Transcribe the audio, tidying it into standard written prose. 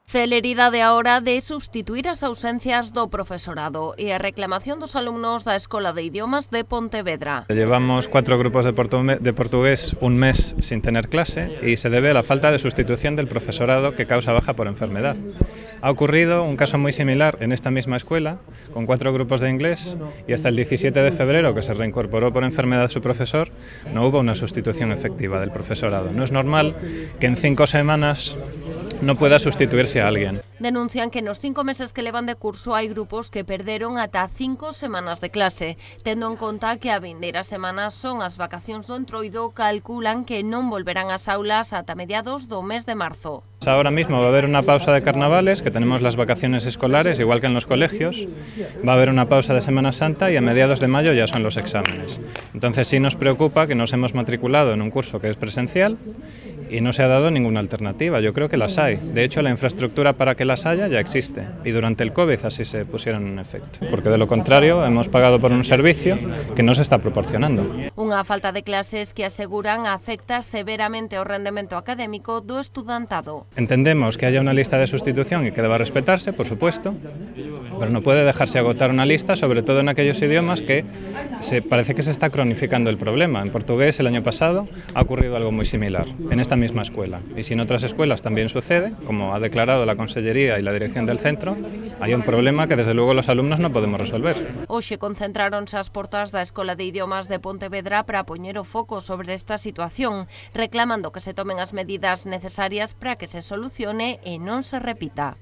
Celeridade a hora de substituir as ausencias do profesorado e a reclamación dos alumnos da Escola de Idiomas de Pontevedra. Llevamos 4 grupos de portugués un mes sin tener clase y se debe a la falta de sustitución del profesorado que causa baja por enfermedad. Ha ocurrido un caso muy similar en esta misma escuela, con 4 grupos de inglés, y hasta el 17 de febrero, que se reincorporó por enfermedad su profesor, no hubo una sustitución efectiva del profesorado. No es normal que en 5 semanas no pueda sustituirse a alguén. Denuncian que nos 5 meses que levan de curso hai grupos que perderon ata 5 semanas de clase. Tendo en conta que a vindeira semana son as vacacións do Entroido, calculan que non volverán ás aulas ata mediados do mes de marzo. Ahora mismo va a haber una pausa de carnavales, que tenemos las vacaciones escolares, igual que en los colegios. Va a haber una pausa de Semana Santa y a mediados de mayo ya son los exámenes. Entonces sí nos preocupa que nos hemos matriculado en un curso que es presencial y no se ha dado ninguna alternativa. Yo creo que las hay. De hecho, la infraestructura para que las haya ya existe. Y durante el COVID así se pusieron en efecto. Porque de lo contrario hemos pagado por un servicio que no se está proporcionando. Unha falta de clases que aseguran afecta severamente o rendemento académico do estudantado. Entendemos que haya una lista de sustitución y que deba respetarse, por supuesto, pero no puede dejarse agotar una lista, sobre todo en aquellos idiomas que parece que se está cronificando el problema. En portugués el año pasado ha ocurrido algo muy similar, en esta misma escuela. Y si en otras escuelas también sucede, como ha declarado la Consellería y la dirección del centro, hay un problema que desde luego los alumnos no podemos resolver. Hoxe concentráronse as portas da Escola de Idiomas de Pontevedra para poñer o foco sobre esta situación, reclamando que se tomen as medidas necesarias para que se solucione e non se repita.